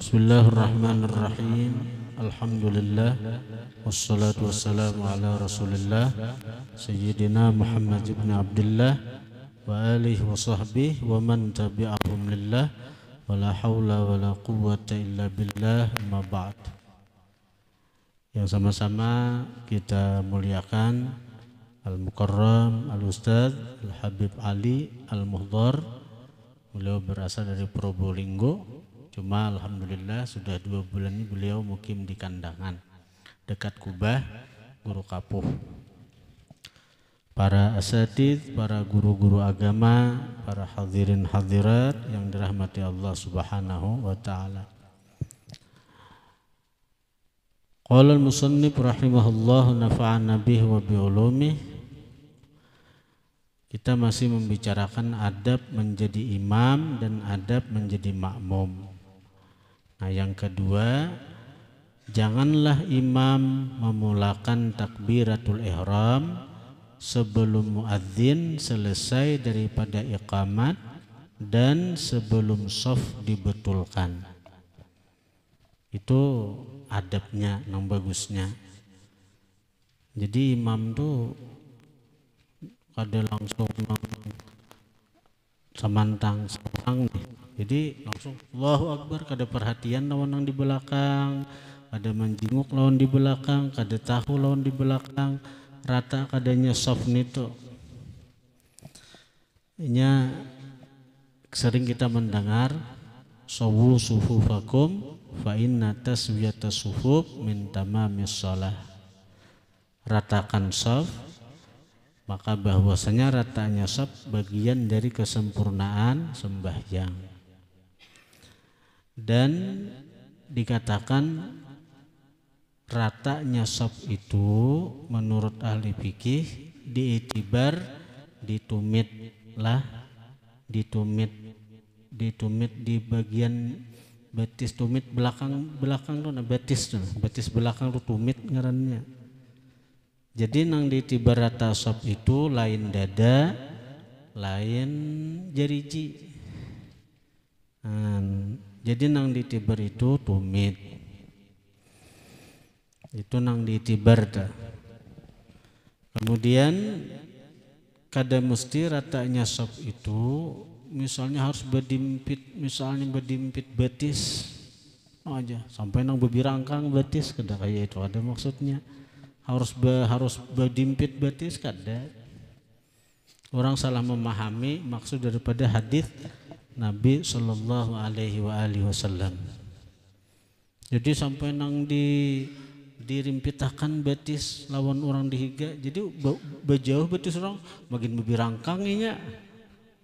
Bismillahirrahmanirrahim. Alhamdulillah wassalatu wassalamu ala Rasulillah Sayyidina Muhammad ibn Abdullah wa alihi wa sahbihi wa man tabi'ahum lillah wa la hawla wa la quwwata illa billah, amma ba'd. Yang sama-sama kita muliakan Al-Mukarram Al-Ustadz Al-Habib Ali Al-Muhdhar. Beliau berasal dari Probolinggo. Cuma alhamdulillah sudah 2 bulan ini beliau mukim di Kandangan dekat Kubah, Guru Kapuh. Para asatidz, para guru-guru agama, para hadirin hadirat yang dirahmati Allah Subhanahu wa taala. Qala al-musannif rahimahullah nafa'ana bihi wa bi ulumih. Kita masih membicarakan adab menjadi imam dan adab menjadi makmum. Nah, yang kedua, janganlah imam memulakan takbiratul ihram sebelum muadzin selesai daripada iqamat dan sebelum shaf dibetulkan. Itu adabnya yang bagusnya. Jadi imam tuh kada langsung samantang nih. Jadi langsung Allahu Akbar, kada perhatian lawan yang di belakang, kada menjenguk lawan di belakang, kada tahu lawan di belakang, rata kadanya soft nito. Nya sering kita mendengar sawu sufufakum fa inna taswiyata sufuf min tamamis shalah. Ratakan soft, maka bahwasanya ratanya soft bagian dari kesempurnaan sembahyang. Dan dikatakan ratanya shaf itu menurut ahli fikih diitibar ditumit di bagian betis, tumit belakang tuh betis belakang tuh tumit ngarannya. Jadi nang diitibar rata shaf itu lain dada, lain jariji. Jadi nang ditibar itu tumit, itu nang ditibar dah. Kemudian kada mesti ratanya shaf itu misalnya harus berdimpit, betis aja sampai nang bebirangkang betis, kada kayak itu ada maksudnya. Harus berdimpit betis kada. Orang salah memahami maksud daripada hadis Nabi sallallahu alaihi wasallam. Jadi sampai nang dirimpitakan betis lawan orang dihiga. Jadi bejauh betis orang makin bebirangkangnya.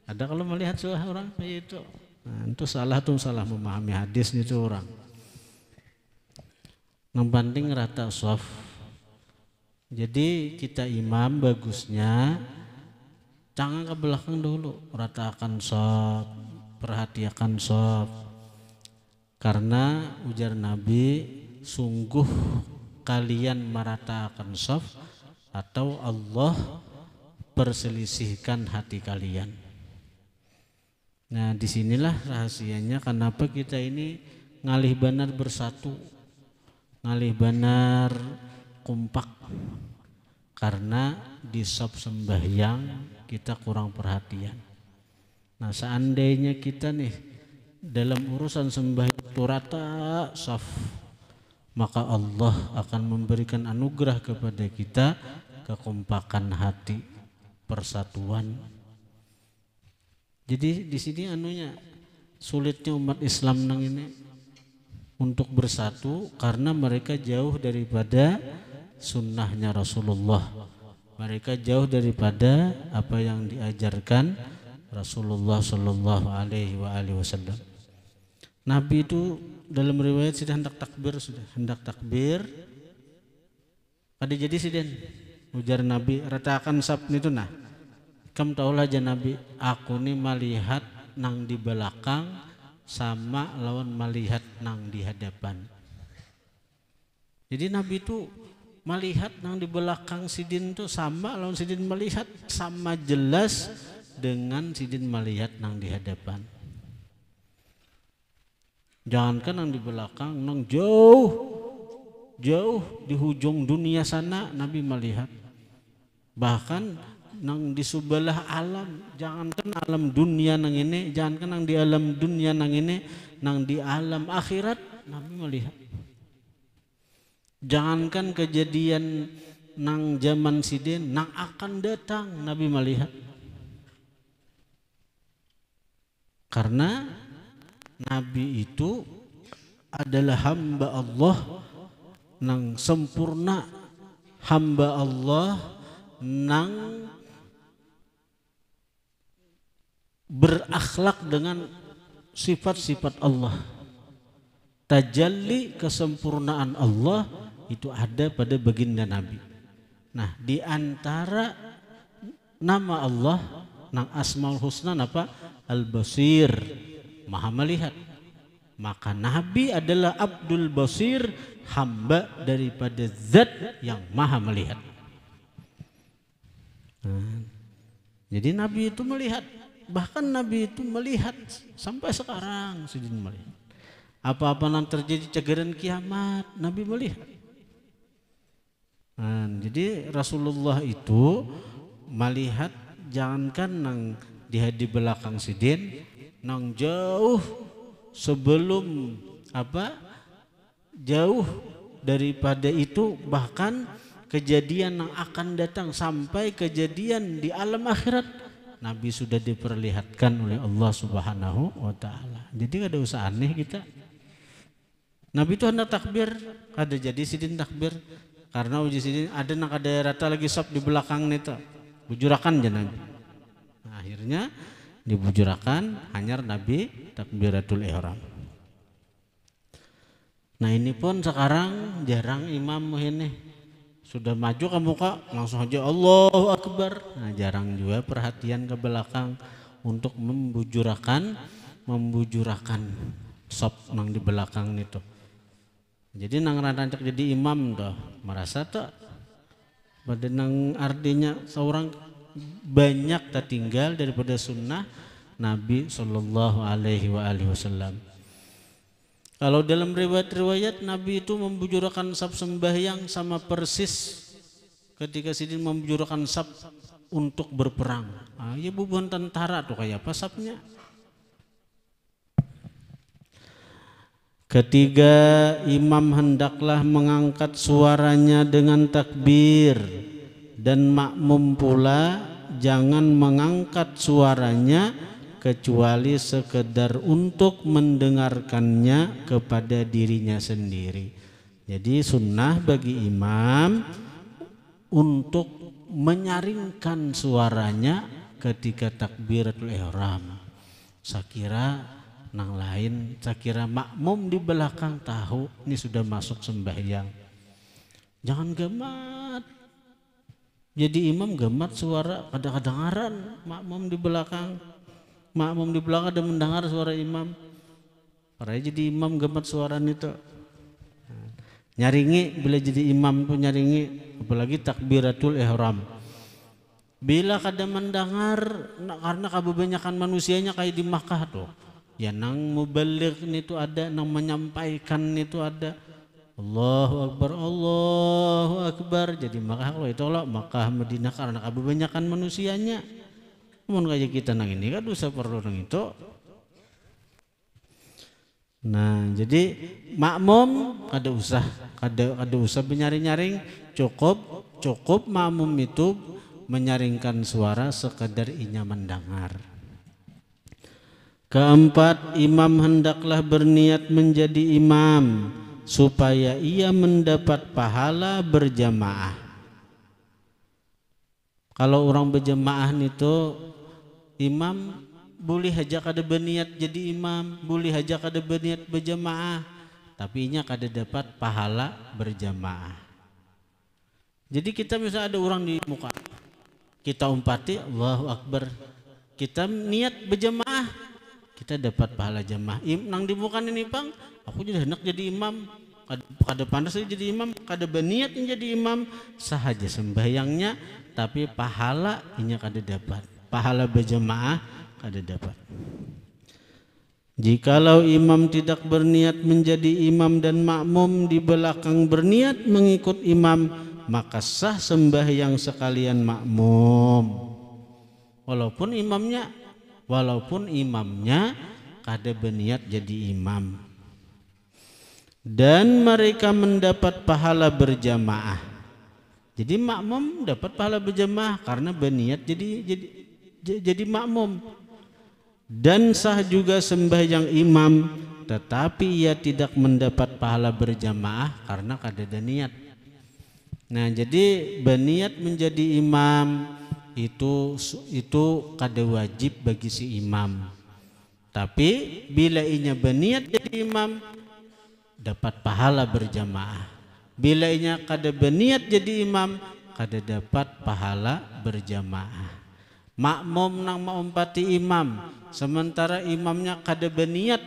Ada kalau melihat salah orang kayak itu. Nah, itu salah memahami hadis itu orang. Nang banding rata shaf. Jadi kita imam bagusnya jangan ke belakang dulu, ratakan shaf, perhatikan shaf. Karena ujar Nabi, sungguh kalian meratakan shaf atau Allah perselisihkan hati kalian. Nah, disinilah rahasianya kenapa kita ini ngalih banar bersatu, ngalih banar kompak. Karena di shaf sembahyang kita kurang perhatian. Nah, seandainya kita nih dalam urusan sembahyang rata shaf, maka Allah akan memberikan anugerah kepada kita kekompakan hati, persatuan. Jadi di sini sulitnya umat Islam nang ini untuk bersatu karena mereka jauh daripada sunnahnya Rasulullah. Mereka jauh daripada apa yang diajarkan Rasulullah sallallahu alaihi wasallam. Nabi itu dalam riwayat sudah hendak takbir. Ada jadi siden ujar Nabi, ratakan shaf itu nah. Kam taulah aja Nabi, aku nih melihat nang di belakang sama lawan melihat nang di hadapan. Jadi Nabi itu melihat nang di belakang sidin tuh sama lawan sidin melihat, sama jelas dengan sidin melihat nang di hadapan. Jangankan yang di belakang, nang jauh di hujung dunia sana Nabi melihat. Bahkan nang di sebelah alam, jangankan alam dunia nang ini, jangankan nang di alam dunia nang ini, nang di alam akhirat Nabi melihat. Jangankan kejadian nang zaman sidin, nang akan datang Nabi melihat. Karena Nabi itu adalah hamba Allah nang sempurna, hamba Allah nang berakhlak dengan sifat-sifat Allah. Tajalli kesempurnaan Allah itu ada pada baginda Nabi. Nah, di antara nama Allah nang Asmaul Husna apa? Al-Basir, Maha melihat. Maka Nabi adalah Abdul Basir, hamba daripada Zat yang Maha melihat. Jadi Nabi itu melihat, bahkan Nabi itu melihat sampai sekarang sidin melihat. Apa-apa yang terjadi cagaran kiamat Nabi melihat. Jadi Rasulullah itu melihat, jangankan nang di belakang sidin, nang jauh sebelum jauh daripada itu, bahkan kejadian yang akan datang sampai kejadian di alam akhirat Nabi sudah diperlihatkan oleh Allah Subhanahu wa taala. Jadi kada usah aneh kita. Nabi itu hendak takbir, kada jadi sidin takbir karena uji sidin ada nang kada rata lagi sop di belakang nita. Bujurakan je Nabi. Nah, akhirnya dibujurakan hanyar Nabi takbiratul ihram. Nah, ini pun sekarang jarang imam ini sudah maju ke muka langsung aja Allahu Akbar. Nah, jarang juga perhatian ke belakang untuk membujurakan sop nang di belakang itu. Jadi nang rancak jadi imam tuh merasa tuh pada nang artinya seorang banyak tertinggal daripada sunnah Nabi Shallallahu Alaihi Wasallam. Kalau dalam riwayat-riwayat Nabi itu membujurkan saf sembahyang sama persis ketika sidin membujurkan saf untuk berperang. Ya bubuhan tentara tuh kayak apa safnya. Ketiga, imam hendaklah mengangkat suaranya dengan takbir, dan makmum pula jangan mengangkat suaranya kecuali sekedar untuk mendengarkannya kepada dirinya sendiri. Jadi sunnah bagi imam untuk menyaringkan suaranya ketika takbiratul ihram. Sakira nang lain, sakira makmum di belakang tahu ini sudah masuk sembahyang. Jangan gemat. Jadi imam gemat suara kada kedengaran, makmum di belakang ada mendengar suara imam. Para jadi imam gemat suara itu. Nyaringi bila jadi imam tuh nyaringi, apalagi takbiratul ihram. Bila kada mendengar karena kebanyakan manusianya kayak di Makkah tuh. Ya nang mubaligh itu ada, nang menyampaikan itu ada. Allahu Akbar. Jadi Makkah kalau itu loh Makkah Madinah karena kebanyakan manusianya. Namun kayak kita nang ini kan dosa perlu nang itu. Nah, jadi makmum kada usah benyaring-nyaring, cukup makmum itu menyaringkan suara sekadar inya mendengar. Keempat, imam hendaklah berniat menjadi imam supaya ia mendapat pahala berjamaah. Kalau orang berjamaah itu imam boleh aja kada berniat jadi imam, boleh aja kada berniat berjamaah, tapi inya kada dapat pahala berjamaah. Jadi kita misalnya ada orang di muka, kita umpati Allahu Akbar, kita niat berjamaah, kita dapat pahala jamaah. Nang di muka ini pang, aku jadi hendak jadi imam, kada pantas jadi imam, kada berniat jadi imam, sahaja sembahyangnya, tapi pahala inya kada dapat, pahala berjamaah kada dapat. Jikalau imam tidak berniat menjadi imam dan makmum di belakang berniat mengikut imam, maka sah sembahyang sekalian makmum. Walaupun imamnya kada berniat jadi imam. Dan mereka mendapat pahala berjamaah. Jadi makmum dapat pahala berjamaah karena berniat jadi makmum. Dan sah juga sembahyang imam, tetapi ia tidak mendapat pahala berjamaah karena kada ada niat. Nah, jadi berniat menjadi imam itu kada wajib bagi si imam. Tapi bila inya berniat jadi imam dapat pahala berjamaah. Bila inya kada berniat jadi imam kada dapat pahala berjamaah. Makmum nang maumpati imam sementara imamnya kada berniat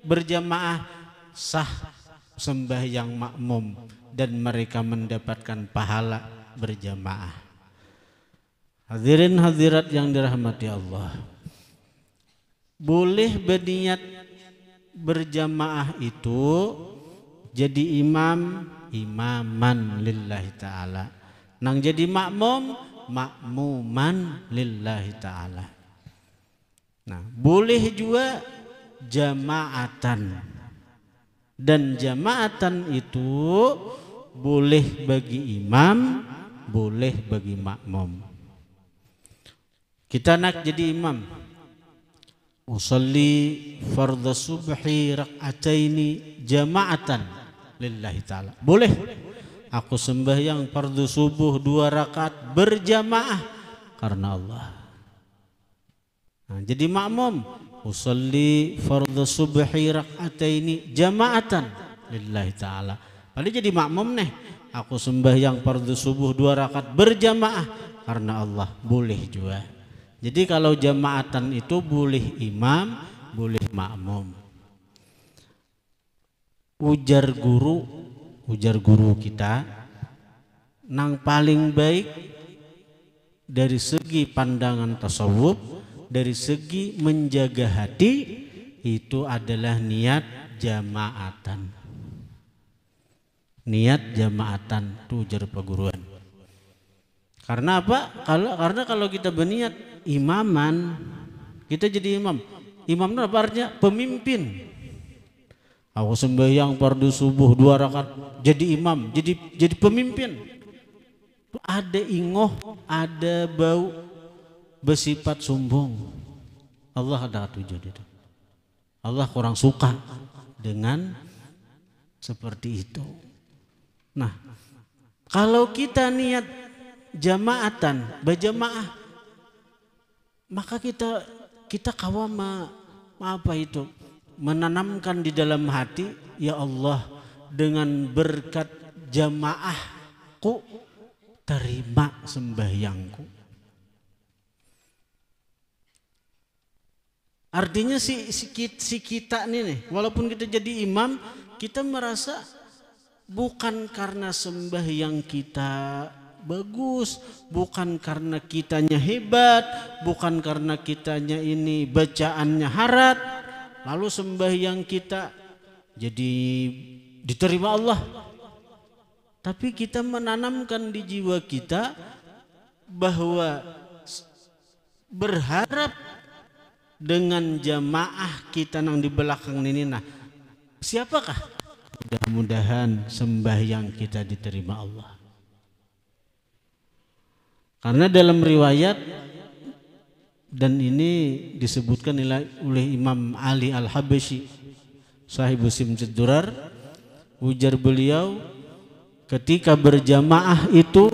berjamaah, sah sembahyang makmum dan mereka mendapatkan pahala berjamaah. Hadirin hadirat yang dirahmati Allah, boleh berniat berjamaah itu jadi imaman lillahi ta'ala, nang jadi makmuman lillahi ta'ala. Nah, boleh juga jamaatan, dan jamaatan itu boleh bagi imam, boleh bagi makmum. Kita nak jadi imam, usalli fardhu subhi rak'ataini jama'atan lillahi ta'ala, boleh aku sembahyang fardhu subuh 2 rakaat berjamaah karena Allah. Nah, jadi makmum usalli fardhu subhi rak'ataini jama'atan lillahi ta'ala. Paling jadi makmum nih, aku sembahyang fardhu subuh 2 rakaat berjamaah karena Allah, boleh juga. Jadi kalau jamaatan itu boleh imam, boleh makmum. Ujar guru kita, nang paling baik dari segi pandangan tasawuf, dari segi menjaga hati, itu adalah niat jamaatan. Niat jamaatan itu ujar peguruan. Karena apa? Karena kalau kita berniat imaman, kita jadi imam. Imam itu apa artinya? Pemimpin. Aku sembahyang fardhu subuh 2 rakaat jadi imam, jadi pemimpin. Ada ingoh, ada bau bersifat sombong. Allah ada tujuan itu. Allah kurang suka dengan seperti itu. Nah, kalau kita niat jamaatan, berjamaah, maka kita kawama apa itu? Menanamkan di dalam hati, ya Allah, dengan berkat jamaahku terima sembahyangku. Artinya si kita nih, walaupun kita jadi imam, kita merasa bukan karena sembahyang kita bagus, bukan karena kitanya hebat, bukan karena kitanya ini bacaannya harat, lalu sembahyang kita jadi diterima Allah. Tapi kita menanamkan di jiwa kita bahwa berharap dengan jamaah kita yang di belakang ini, nah siapakah? Mudah-mudahan sembahyang kita diterima Allah. Karena dalam riwayat, dan ini disebutkan oleh Imam Ali Al-Habsyi sahibu Simjid Durar, ujar beliau, ketika berjamaah itu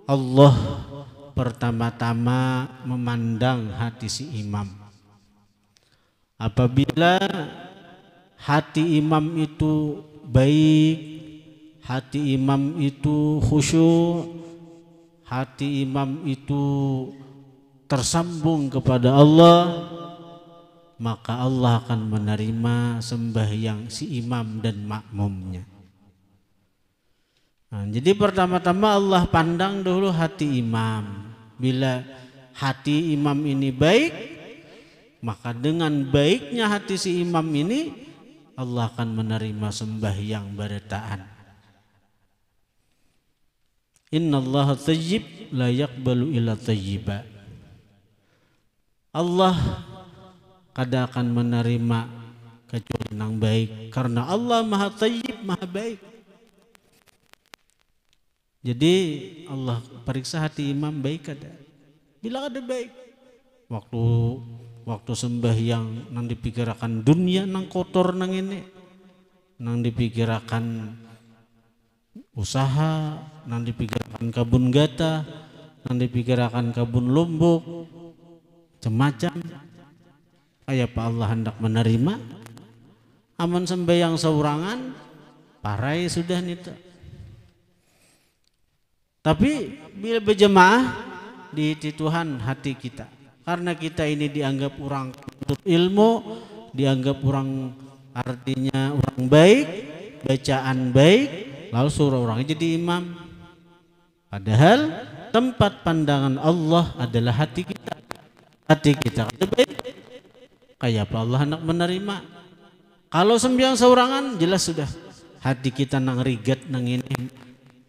Allah pertama-tama memandang hati si imam. Apabila hati imam itu baik, hati imam itu khusyuk, hati imam itu tersambung kepada Allah, maka Allah akan menerima sembahyang si imam dan makmumnya. Nah, jadi pertama-tama Allah pandang dulu hati imam. Bila hati imam ini baik, maka dengan baiknya hati si imam ini Allah akan menerima sembahyang beritaan. Innallaha thayyib la yaqbalu illa thayyiba. Allah kada akan menerima kecuali yang baik, karena Allah maha thayyib, maha baik. Jadi Allah periksa hati imam baik kada. Bila ada baik, waktu sembahyang nang dipikirakan dunia nang kotor nang ini, nang dipikirakan usaha, nang dipikirakan kabun gata, nang dipikirakan kabun lombok, macam kayak Pak Allah hendak menerima. Aman sembahyang saurangan parai sudah nita. Tapi bila berjemaah di Tuhan hati kita, karena kita ini dianggap orang ilmu, dianggap orang artinya orang baik, bacaan baik, lalu suruh orangnya jadi imam. Padahal tempat pandangan Allah adalah hati kita. Hati kita baik, kayak apa Allah hendak menerima. Kalau sembahyang saurangan jelas sudah hati kita nang rigat nang ini,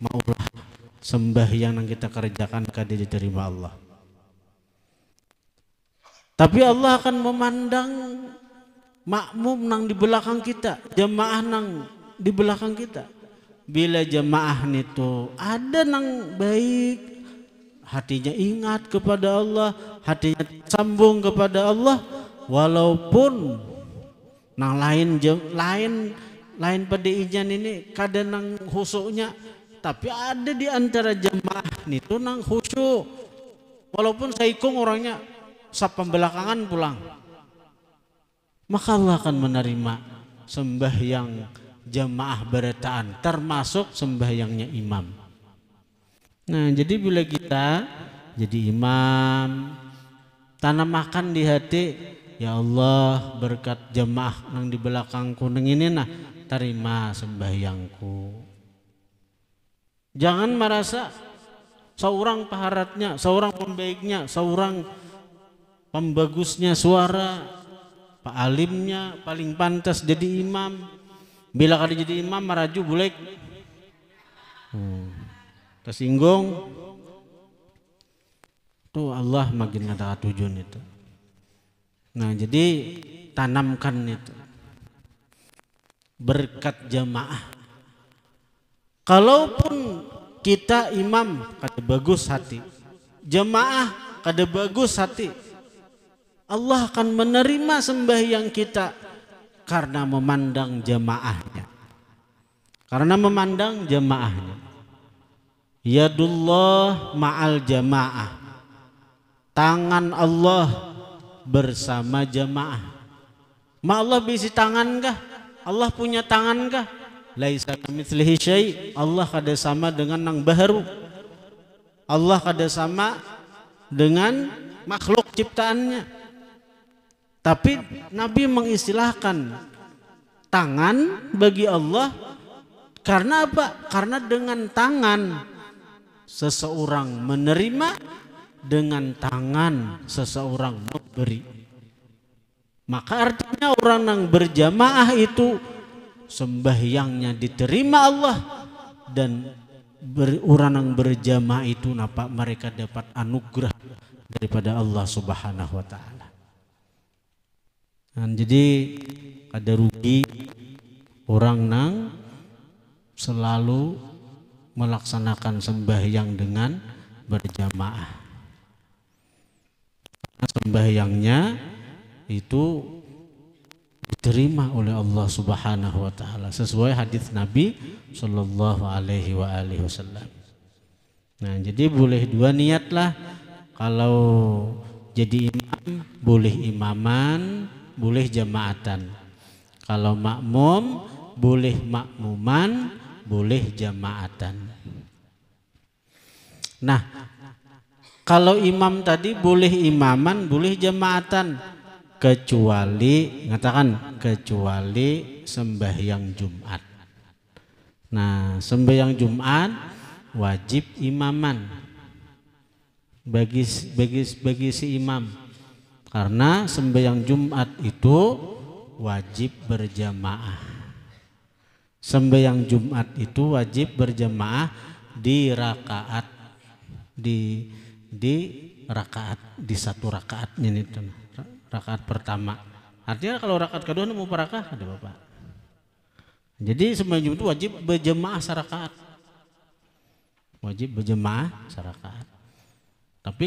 maulah sembahyang yang kita kerjakan kada diterima Allah. Tapi Allah akan memandang makmum nang di belakang kita, jemaah nang di belakang kita. Bila jemaah itu ada nang baik, hatinya ingat kepada Allah, hatinya sambung kepada Allah, walaupun nang lain pada ijan ini kada nang husuknya, tapi ada di antara jemaah itu nang khusyuk, walaupun saikung orangnya sapam belakangan pulang, maka Allah akan menerima sembahyang jemaah beritaan, termasuk sembahyangnya imam. Nah, jadi bila kita jadi imam, tanamkan di hati, ya Allah berkat jemaah nang di belakangku nang ini nah, terima sembahyangku. Jangan merasa seorang paharatnya, seorang pembaiknya, seorang pembagusnya suara, pak alimnya paling pantas jadi imam. Bila kada jadi imam maraju bulek, tersinggung. Tuh Allah makin ada tujuan itu. Nah, jadi tanamkan itu berkat jamaah. Kalaupun kita imam kada bagus hati, jemaah kada bagus hati, Allah akan menerima sembahyang kita karena memandang jemaahnya. Karena memandang jemaahnya. Yadullah ma'al jamaah. Tangan Allah bersama jemaah. Ma Allah bisi tangan kah? Allah punya tangan kah? Laisa kamitslihi syai'. Allah kada sama dengan nang baharu. Allah kada sama dengan makhluk ciptaannya. Tapi Nabi mengistilahkan tangan bagi Allah karena apa? Karena dengan tangan seseorang menerima, dengan tangan seseorang memberi. Maka artinya orang yang berjamaah itu sembahyangnya diterima Allah, dan orang yang berjamaah itu nampak mereka dapat anugerah daripada Allah Subhanahu wa taala. Dan jadi ada rugi orang yang selalu melaksanakan sembahyang dengan berjamaah. Sembahyangnya itu diterima oleh Allah Subhanahu wa taala sesuai hadis Nabi sallallahu alaihi wasallam. Nah, jadi boleh dua niat lah. Kalau jadi imam boleh imaman, boleh jamaatan. Kalau makmum boleh makmuman, boleh jamaatan. Nah, kalau imam tadi boleh imaman, boleh jamaatan, kecuali ngatakan kecuali sembahyang Jumat. Nah, sembahyang Jumat wajib imaman bagi si imam. Karena sembahyang Jumat itu wajib berjamaah. Sembahyang Jumat itu wajib berjamaah di rakaat di rakaat di satu rakaat ini rakaat pertama. Artinya kalau rakaat kedua mau rakaat ada Bapak. Jadi sembahyang Jumat itu wajib berjamaah sarakaat. Wajib berjamaah sarakaat. Tapi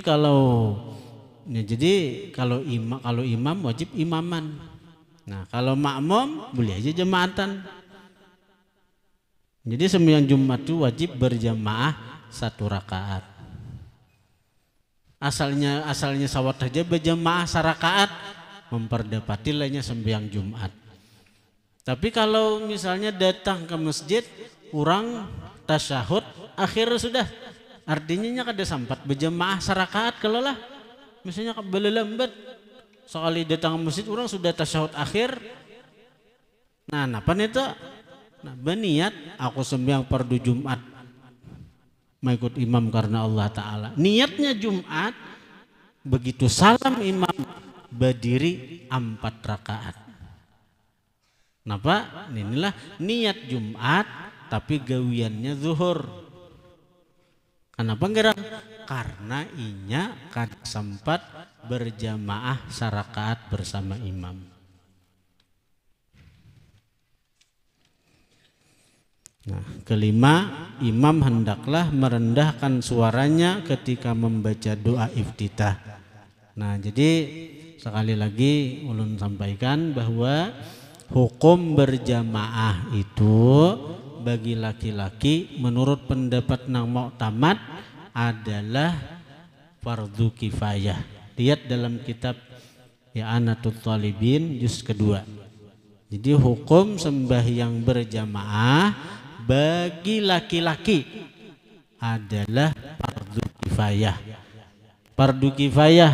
jadi kalau imam wajib imaman. Nah, kalau makmum boleh aja jemaatan. Jadi sembahyang Jumat itu wajib berjamaah satu rakaat. Asalnya sawat aja berjamaah sarakaat memperdapati lainnya sembahyang Jumat. Tapi kalau misalnya datang ke masjid orang tasyahud akhir sudah, artinya kada sempat berjamaah sarakaat kalau lah. Misalnya kabel lambat sekali datang ke masjid orang sudah tasyahud akhir. Nah, apa itu? Nah, berniat aku sembahyang fardu Jumat mengikut imam karena Allah Ta'ala. Niatnya Jumat, begitu salam imam berdiri 4 rakaat. Napa? Inilah niat Jumat tapi gawiannya zuhur. Kenapa enggak? Karena inya kada sempat berjamaah sarakaat bersama imam. Nah, kelima, imam hendaklah merendahkan suaranya ketika membaca doa iftitah. Nah, jadi sekali lagi ulun sampaikan bahwa hukum berjamaah itu bagi laki-laki menurut pendapat Nang Mu'tamad adalah fardu kifayah. Lihat dalam kitab I'anatul Talibin juz kedua. Jadi hukum sembahyang berjamaah bagi laki-laki adalah fardu kifayah. Fardu kifayah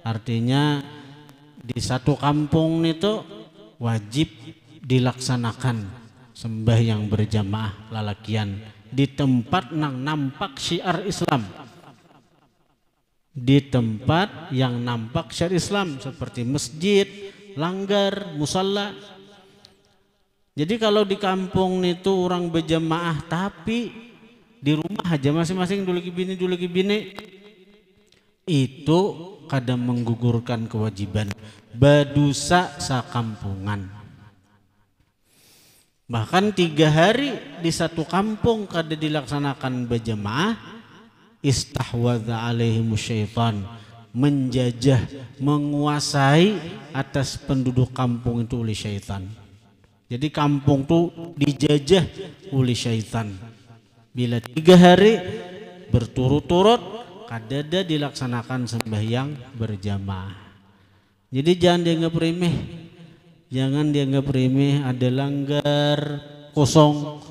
artinya di satu kampung itu wajib dilaksanakan sembahyang berjamaah lalakian di tempat nang nampak syiar Islam, di tempat yang nampak syiar Islam seperti masjid, langgar, musalla. Jadi kalau di kampung itu orang berjamaah tapi di rumah aja masing-masing dulu bini itu kadang menggugurkan kewajiban badusa sakampungan. Bahkan 3 hari di satu kampung kada dilaksanakan berjamaah, istahwadza alaihimus syaitan, menjajah, menguasai atas penduduk kampung itu oleh syaitan. Jadi kampung itu dijajah oleh syaitan. Bila 3 hari berturut-turut kadada dilaksanakan sembahyang berjamaah. Jadi jangan dianggap remeh. Jangan dianggap remeh ada langgar kosong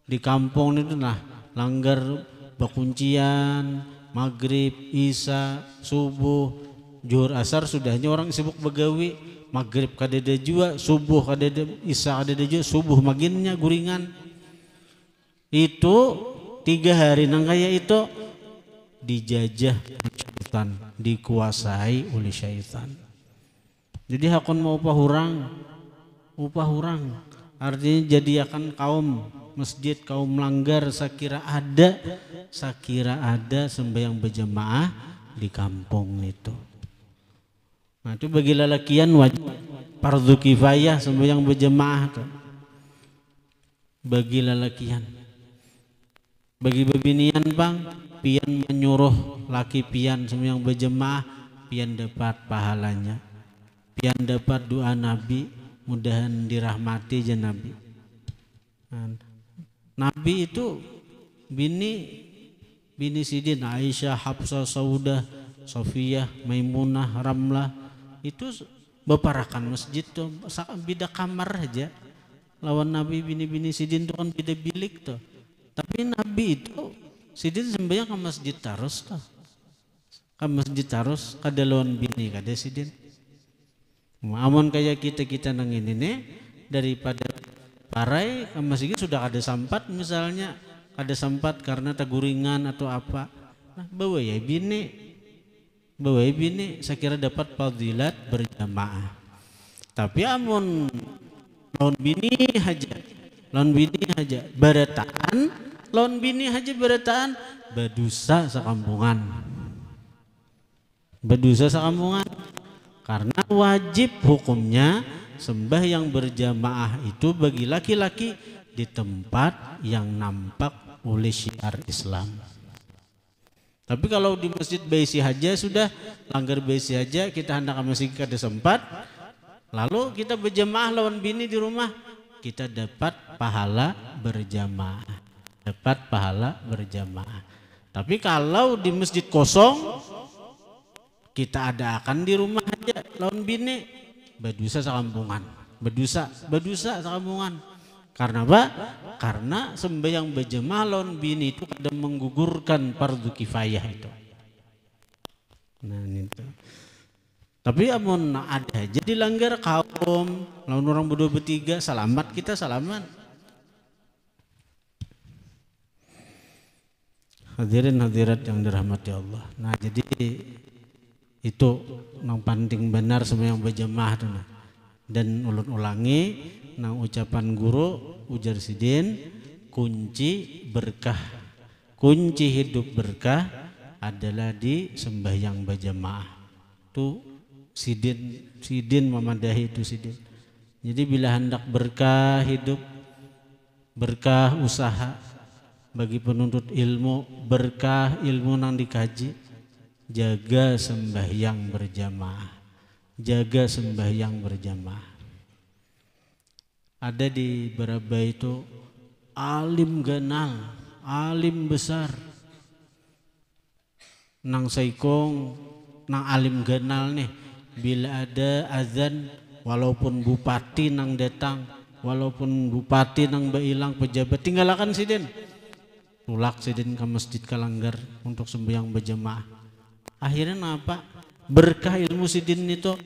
di kampung itu. Nah, langgar bakuncian, maghrib, isya, subuh, zuhur, asar sudahnya orang sibuk begawi. Maghrib kadada juga, subuh kadada, isya kadada juga, subuh maginnya guringan. Itu 3 hari nang kaya itu dijajah syaitan, dikuasai oleh syaitan. Jadi hakon mau upah hurang artinya jadi akan kaum masjid, kaum langgar sakira ada sembahyang berjamaah di kampung itu. Nah, itu bagi lelakian wajib fardu kifayah sembahyang berjamaah tuh. Bagi lelakian. Bagi bebinian bang, pian menyuruh laki pian sembahyang berjamaah, pian dapat pahalanya. Pian dapat doa Nabi, mudahan dirahmati aja Nabi. Nabi itu bini Sidin, Aisyah, Hafsah, Saudah, Sofiyah, Maimunah, Ramlah itu beparakan masjid tuh, beda kamar aja. Lawan Nabi bini Sidin tuh kan beda bilik tuh. Tapi Nabi itu Sidin sembahyang ke masjid terus tuh. Ke masjid terus kada lawan bini kada Sidin. Amun kayak kita nang ini nih daripada parai ke masjid sudah kada sempat, misalnya kada sempat karena teguringan atau apa. Nah, bawa ya bini Bawai bini saya kira dapat fadilat berjamaah. Tapi amun lawan bini haja barataan, lawan bini haja barataan berdosa sakampungan. Berdosa sakampungan. Karena wajib hukumnya sembahyang berjamaah itu bagi laki-laki di tempat yang nampak oleh syiar Islam. Tapi kalau di masjid baisi haja sudah langgar baisi haja, kita hendak ke masjid kada sempat, lalu kita berjamaah lawan bini di rumah, kita dapat pahala berjamaah. Dapat pahala berjamaah. Tapi kalau di masjid kosong, kita adakan di rumah aja lawan bini, berdosa sakampungan. Berdosa sakampungan. Karena apa? Karena sembahyang berjamaah lawan bini itu kadang menggugurkan fardu kifayah itu. Nah itu. Tapi amun ada jadi langgar kaum lawan orang berdua bertiga salamat kita salamat. Hadirin hadirat yang dirahmati Allah. Nah jadi itu yang penting benar sembahyang berjamaah itu. Dan ulun ulangi nang ucapan guru ujar sidin, kunci berkah, kunci hidup berkah adalah di sembahyang berjamaah. Tuh sidin memadahi itu sidin. Jadi bila hendak berkah hidup, berkah usaha bagi penuntut ilmu, berkah ilmu nang dikaji, jaga sembahyang berjamaah. Jaga sembahyang berjamaah. Ada di Baraba itu alim ganal, alim besar. Nang saikong, nang alim ganal nih, bila ada azan, walaupun bupati nang datang, walaupun bupati nang bailang pejabat, tinggalkan sidin. Tulak sidin ke masjid Kalanggar untuk sembahyang berjamaah. Akhirnya apa? Berkah ilmu sidin itu,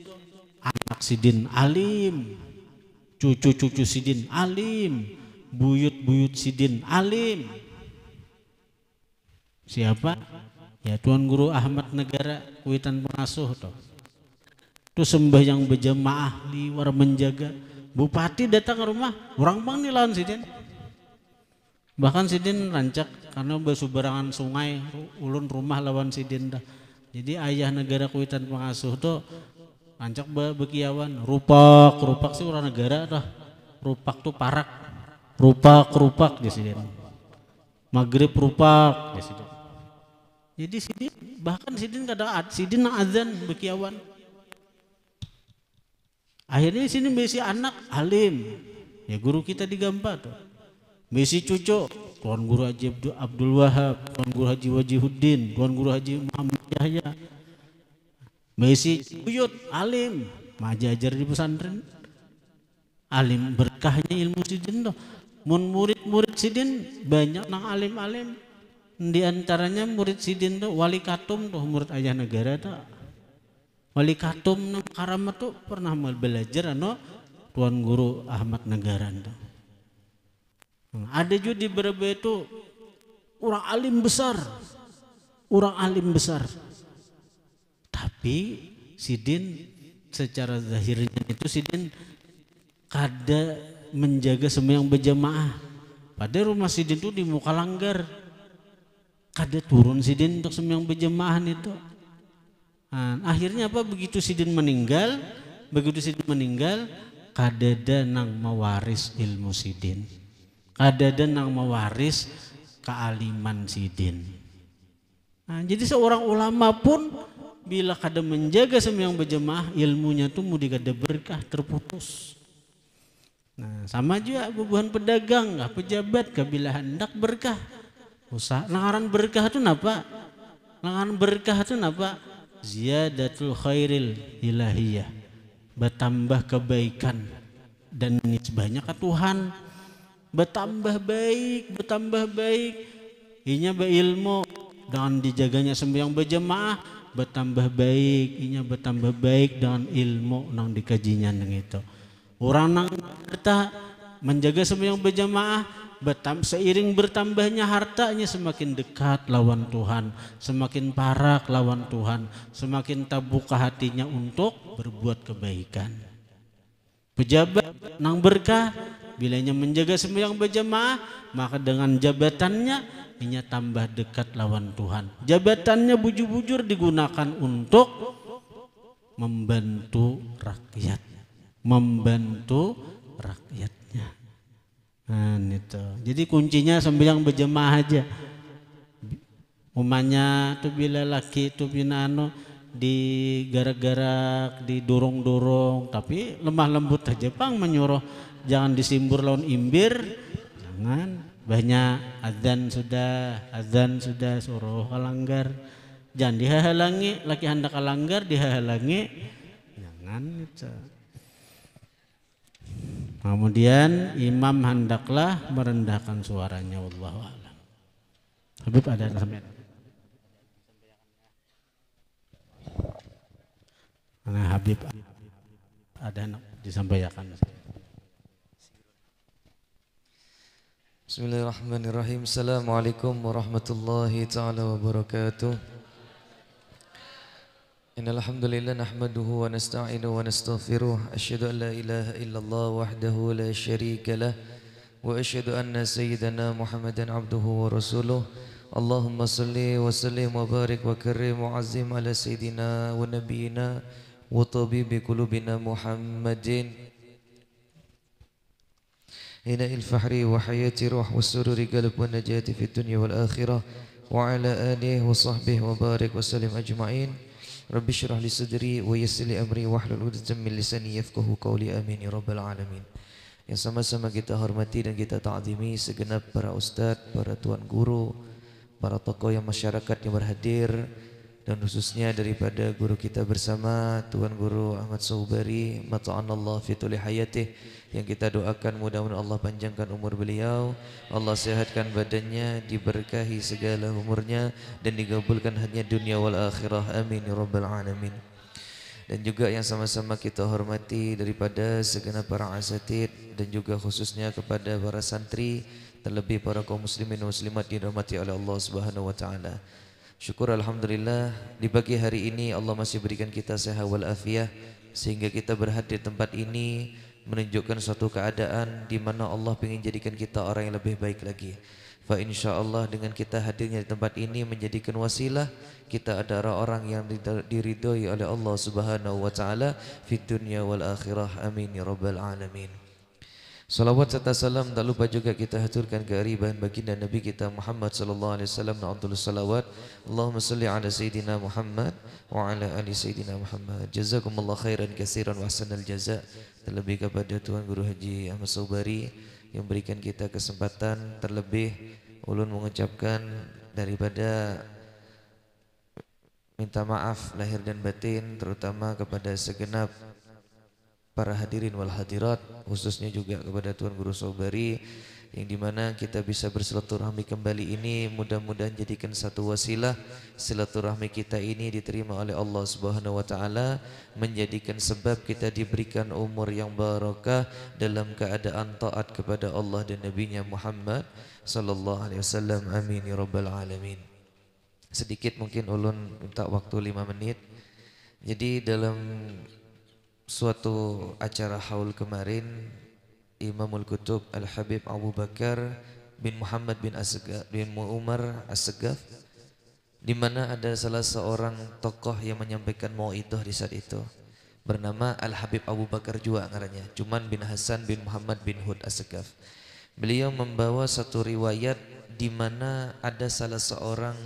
anak sidin alim, cucu-cucu sidin alim, buyut-buyut sidin alim. Siapa? Ya Tuan Guru Ahmad Negara Kuitan Pengasuh toh. Itu sembahyang berjamaah liwar menjaga. Bupati datang ke rumah, orang bang nih lawan sidin. Bahkan sidin rancak karena bersubarangan sungai, ulun rumah lawan sidin dah. Jadi ayah negara Kuitan Pengasuh tuh rancak bekiawan, rupak sih orang negara dah. Rupak tuh parak, rupak di sini. Maghrib rupak di sini. Jadi sidin bahkan sidin kadang sidin nang azan bekiawan. Akhirnya sini besi anak alim, ya guru kita di Gampa tuh. Besi cucu, Tuan Guru Haji Abdul Wahab, Tuan Guru Haji Wajihuddin, Tuan Guru Haji Muhammad Yahya. Besi buyut alim, majajar di pesantren. Alim berkahnya ilmu sidin tuh. Mun murid-murid sidin banyak nang alim-alim. Di antaranya murid sidin tuh Wali Katum tuh murid ayah negara tuh. Wali Katum nang Karamat tuh pernah belajar Tuan Guru Ahmad Negara tuh. Ada juga di Baraba itu orang alim besar. Tapi sidin secara zahirnya itu sidin kada menjaga sembahyang berjamaah. Pada rumah sidin itu di muka langgar. Kada turun sidin untuk sembahyang berjamaah itu. Nah, akhirnya apa? Begitu sidin meninggal, kada ada nang mewaris ilmu sidin. Kada ada nang mewaris kealiman sidin. Nah, jadi seorang ulama pun bila kada menjaga sembahyang berjamaah, ilmunya tuh mudi kada berkah, terputus. Nah, sama juga bubuhan pedagang, pejabat, bila hendak berkah. Usaha langaran berkah itu napa? Ziyadatul khairil ilahiyah. Bertambah kebaikan dan nisbahnya ke Tuhan. Bertambah baik. Inya berilmu dengan dijaganya sembahyang berjamaah, bertambah baik dengan ilmu nang dikajinya nang itu. Orang nang kita menjaga sembahyang berjamaah seiring bertambahnya hartanya semakin dekat lawan Tuhan, semakin parah lawan Tuhan, semakin terbuka hatinya untuk berbuat kebaikan. Pejabat nang berkah bilanya menjaga sembahyang berjamaah, maka dengan jabatannya inya tambah dekat lawan Tuhan. Jabatannya bujur-bujur digunakan untuk membantu rakyat, membantu rakyatnya. Nah, itu. Jadi kuncinya sembahyang berjamaah aja. Umanya tuh bila laki tuh binano di gara-gara didorong-dorong, tapi lemah lembut aja pang menyuruh jangan disimbur lawan imbir, jangan. Banyak azan sudah suruh kalanggar, jangan dihalangi, laki hendak kalanggar dihalangi, jangan itu. Kemudian imam hendaklah merendahkan suaranya, wallahu a'lam. Habib ada sampai Nah, Habib ada disampaikan. Bismillahirrahmanirrahim. Assalamualaikum warahmatullahi taala wabarakatuh. Innal hamdalillah nahmaduhu wa nasta'inuhu wa nastaghfiruh. Asyhadu an la ilaha illallah wahdahu la syarika lah wa asyhadu anna sayyidana Muhammadan abduhu wa rasuluh. Allahumma salli wa sallim wa barik wa karim wa azim ala sayyidina wa nabiyyina wa tabibi qulubina Muhammadin hina il-fahri wa hayati ruh wa sururi qalb wa najati fid dunya wal akhirah wa ala alihi wa sahbihi wa barik wa sallim ajma'in. Rabbi syrah li sadri wa yassir li amri wahlul 'uqdatam min lisani yafqahu qawli. Amin ya rabbal alamin. Yang sama-sama kita hormati dan kita ta'zimi segenap para ustaz, para tuan guru, para tokoh yang masyarakat yang berhadir, dan khususnya daripada guru kita bersama Tuan Guru Ahmad Saubari, mata'anallah fi tuli hayatih, yang kita doakan mudah-mudahan Allah panjangkan umur beliau, Allah sehatkan badannya, diberkahi segala umurnya, dan digabulkan hanya dunia wal akhirah. Amin ya rabbal alamin. Dan juga yang sama-sama kita hormati daripada segenap para asatid, dan juga khususnya kepada para santri, terlebih para kaum muslimin dan muslimat dirahmati oleh Allah Subhanahu wa taala. Syukur alhamdulillah di pagi hari ini Allah masih berikan kita sehat wal afiah, sehingga kita berhadir di tempat ini menunjukkan suatu keadaan di mana Allah ingin jadikan kita orang yang lebih baik lagi. Fa insyaallah dengan kita hadirnya di tempat ini menjadikan wasilah kita adalah orang yang diridhoi oleh Allah Subhanahu wa taala fid dunya wal akhirah. Amin ya rabbal alamin. Salawat serta salam tak lupa juga kita haturkan ke bahan baginda Nabi kita Muhammad sallallahu alaihi wasallam. Na'udzubillah salawat. Allahumma salli ala sayyidina Muhammad wa ala ali sayyidina Muhammad. Jazakumullah khairan katsiran wa ahsanal jaza. Terlebih kepada Tuan Guru Haji Ahmad Saubari yang berikan kita kesempatan, terlebih ulun mengucapkan daripada minta maaf lahir dan batin terutama kepada segenap para hadirin wal hadirat, khususnya juga kepada Tuan Guru Saubari, yang dimana kita bisa bersilaturahmi kembali ini mudah-mudahan jadikan satu wasilah silaturahmi kita ini diterima oleh Allah Subhanahu wa taala, menjadikan sebab kita diberikan umur yang barakah dalam keadaan taat kepada Allah dan Nabi-Nya Muhammad sallallahu alaihi wasallam. Amin ya rabbal alamin. Sedikit mungkin ulun minta waktu 5 menit. Jadi dalam suatu acara haul kemarin, Imamul Kutub Al-Habib Abu Bakar bin Muhammad bin Umar As-Segaf, di mana ada salah seorang tokoh yang menyampaikan mauidhah di saat itu, bernama Al-Habib Abu Bakar juga ngarannya, Cuman bin Hasan bin Muhammad bin Hud As-Segaf. Beliau membawa satu riwayat di mana ada salah seorang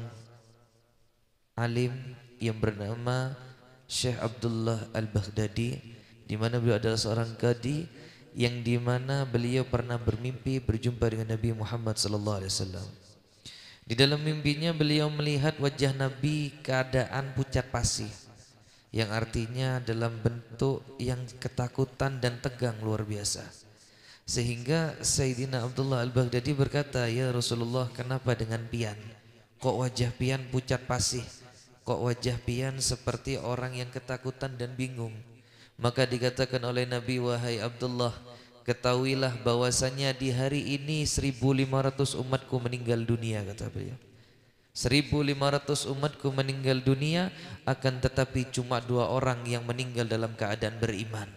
alim yang bernama Syekh Abdullah Al-Baghdadi, di mana beliau adalah seorang qadi yang di mana beliau pernah bermimpi berjumpa dengan Nabi Muhammad sallallahu alaihi wasallam. Di dalam mimpinya beliau melihat wajah Nabi keadaan pucat pasi, yang artinya dalam bentuk yang ketakutan dan tegang luar biasa. Sehingga Sayyidina Abdullah Al-Baghdadi berkata, "Ya Rasulullah, kenapa dengan pian? Kok wajah pian pucat pasih? Kok wajah pian seperti orang yang ketakutan dan bingung?" Maka dikatakan oleh Nabi, "Wahai Abdullah, ketahuilah bahwasanya di hari ini 1.500 umatku meninggal dunia, kata beliau. 1.500 umatku meninggal dunia, akan tetapi cuma 2 orang yang meninggal dalam keadaan beriman.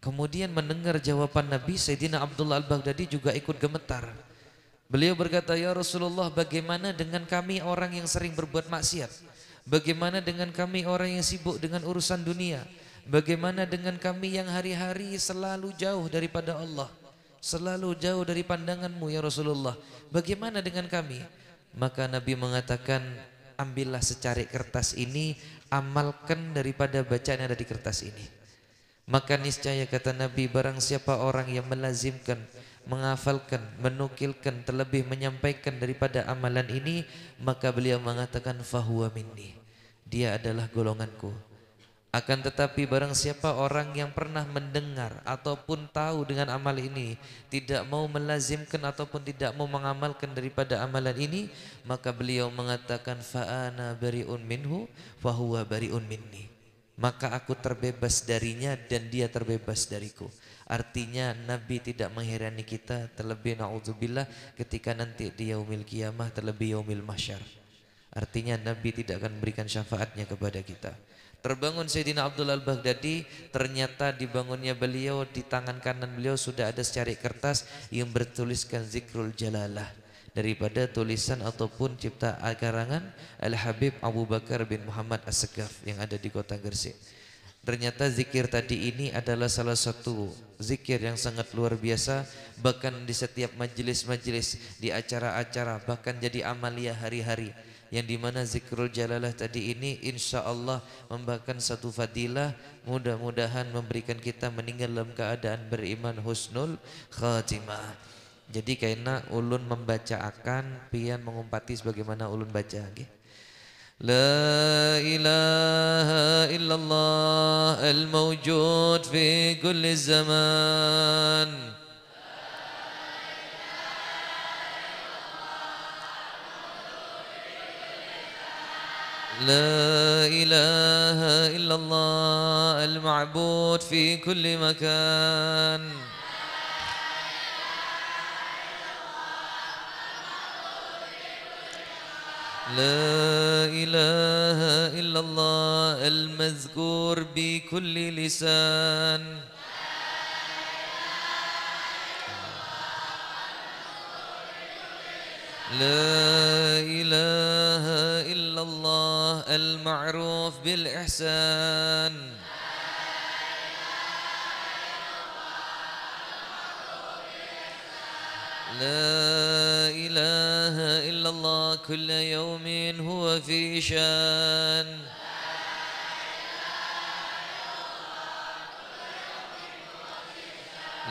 Kemudian mendengar jawaban Nabi, Sayyidina Abdullah Al-Baghdadi juga ikut gemetar. Beliau berkata, ya Rasulullah, bagaimana dengan kami orang yang sering berbuat maksiat? Bagaimana dengan kami orang yang sibuk dengan urusan dunia? Bagaimana dengan kami yang hari-hari selalu jauh daripada Allah, selalu jauh dari pandanganmu ya Rasulullah? Bagaimana dengan kami? Maka Nabi mengatakan, ambillah secarik kertas ini, amalkan daripada bacaan yang ada di kertas ini. Maka niscaya, kata Nabi, barang siapa orang yang melazimkan, menghafalkan, menukilkan, terlebih menyampaikan daripada amalan ini, maka beliau mengatakan fahuwa minni, dia adalah golonganku. Akan tetapi barang siapa orang yang pernah mendengar ataupun tahu dengan amal ini, tidak mau melazimkan ataupun tidak mau mengamalkan daripada amalan ini, maka beliau mengatakan fa'ana bari'un minhu fahuwa bari'un minni, maka aku terbebas darinya dan dia terbebas dariku. Artinya Nabi tidak mengherani kita, terlebih na'udzubillah ketika nanti di yaumil qiyamah, terlebih yaumil mahsyar. Artinya Nabi tidak akan memberikan syafaatnya kepada kita. Terbangun Sayyidina Abdullah Al-Baghdadi, ternyata dibangunnya beliau, di tangan kanan beliau sudah ada secarik kertas yang bertuliskan Zikrul Jalalah, daripada tulisan ataupun cipta karangan Al-Habib Abu Bakar bin Muhammad As-Segaf yang ada di kota Gresik. Ternyata zikir tadi ini adalah salah satu zikir yang sangat luar biasa, bahkan di setiap majelis-majelis, di acara-acara, bahkan jadi amalia hari-hari, yang dimana Zikrul Jalalah tadi ini insya Allah membawakan satu fadilah, mudah-mudahan memberikan kita meninggal dalam keadaan beriman husnul khatimah. Jadi karena ulun membaca akan pian mengumpati sebagaimana ulun baca. La ilaha illallah al-mawjud fi kulli zaman. La ilaha illallah al-ma'bud fi kulli makan. La ilaha illallah al-mazkur bi kulli lisan. La ilaha illallah al-ma'ruf bil ihsan. La ilaha illallah kulla yawmin huwa fi shan.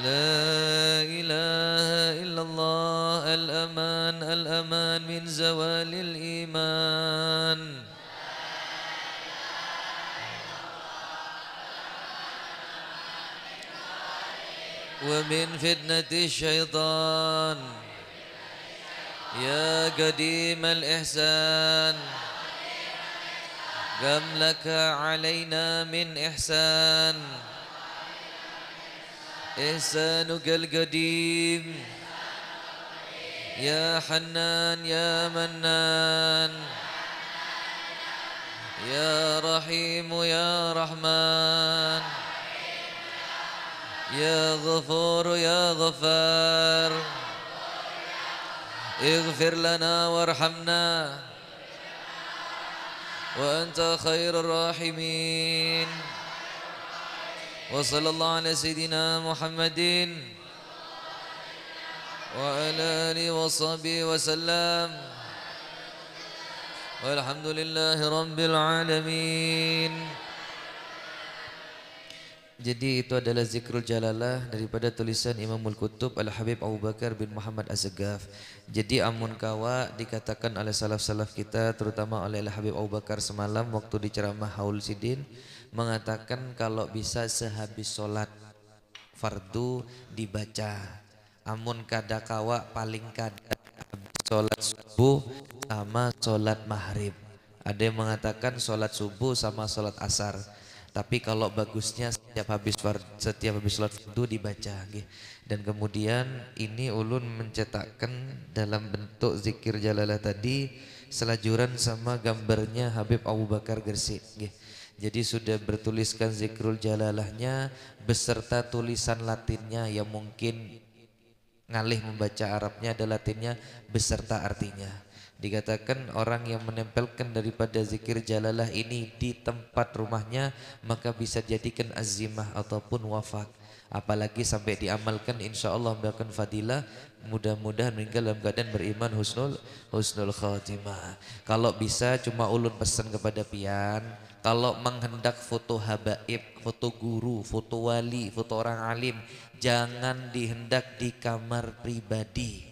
La ilaha illallah al-aman al-aman min zawalil iman. Wa min fitnati syaitan. Ya qadim al-ihsan, kam laka alayna min ihsan. إحسانك القديم يا حنان يا منان يا رحيم يا رحمن يا غفور يا غفار اغفر لنا وارحمنا وأنت خير الراحمين. وصلى الله على سيدنا محمد وعلى آله وصحبه وسلم والحمد لله رب العالمين. Jadi itu adalah Zikrul Jalalah daripada tulisan Imamul Kutub Al-Habib Abu Bakar bin Muhammad As-Segaf. Jadi amun kawa dikatakan oleh salaf-salaf kita, terutama oleh Al-Habib Abu Bakar semalam waktu di ceramah Haul Sidin, mengatakan kalau bisa sehabis sholat fardu dibaca. Amun kada kawa paling kada sholat subuh sama sholat maghrib. Ada yang mengatakan sholat subuh sama sholat asar. Tapi kalau bagusnya setiap habis sholat fardu dibaca nggih. Dan kemudian ini ulun mencetakkan dalam bentuk zikir jalalah tadi selajuran sama gambarnya Habib Abu Bakar Gresik nggih. Jadi sudah bertuliskan zikrul jalalahnya beserta tulisan Latinnya yang mungkin ngalih membaca Arabnya ada Latinnya beserta artinya. Dikatakan orang yang menempelkan daripada zikir jalalah ini di tempat rumahnya maka bisa jadikan azimah ataupun wafat. Apalagi sampai diamalkan insya Allah mendapatkan fadilah. Mudah-mudahan meninggal dalam keadaan beriman husnul khatimah. Kalau bisa cuma ulun pesan kepada pian, kalau menghendak foto habaib, foto guru, foto wali, foto orang alim, jangan dihendak di kamar pribadi.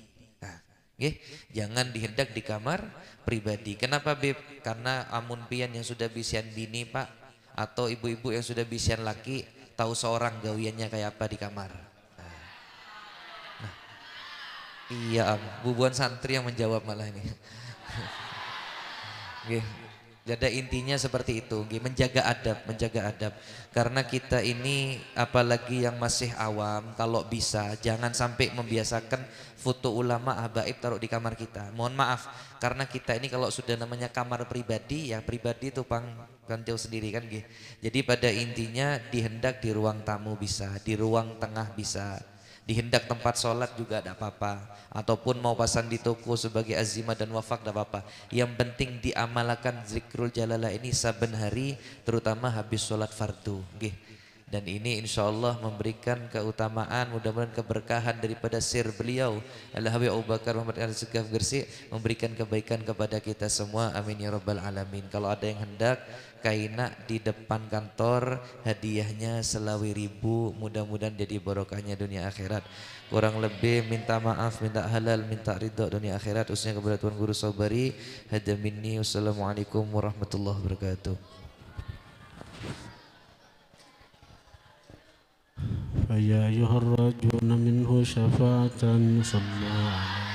Jangan dihendak di kamar pribadi. Kenapa Beb? Karena amun pian yang sudah bisian bini Pak, atau ibu-ibu yang sudah bisian laki, tahu seorang gawiannya kayak apa di kamar. Nah, iya bubuan santri yang menjawab malah ini. Jadi intinya seperti itu, menjaga adab. Karena kita ini apalagi yang masih awam, kalau bisa jangan sampai membiasakan foto ulama habaib taruh di kamar kita. Mohon maaf, karena kita ini kalau sudah namanya kamar pribadi, ya pribadi itu kan jauh sendiri kan. Jadi pada intinya dihendak di ruang tamu bisa, di ruang tengah bisa, dihendak tempat sholat juga tidak apa-apa, ataupun mau pasang di toko sebagai azimah dan wafak tidak apa-apa. Yang penting diamalkan zikrul jalalah ini saben hari, terutama habis sholat fardu. Dan ini insya Allah memberikan keutamaan, mudah-mudahan keberkahan daripada sir beliau Al-Habib Abu Bakar Muhammad Al-Segaf Gresik, memberikan kebaikan kepada kita semua, amin ya rabbal alamin. Kalau ada yang hendak kaina di depan kantor, hadiahnya selawi ribu, mudah-mudahan jadi barokahnya dunia akhirat. Kurang lebih minta maaf, minta halal, minta ridho dunia akhirat, khususnya kepada Tuan Guru Sobari. Hada minni, wassalamualaikum warahmatullahi wabarakatuh. فيا أيها الراجون منه شفاعة صلوا عليه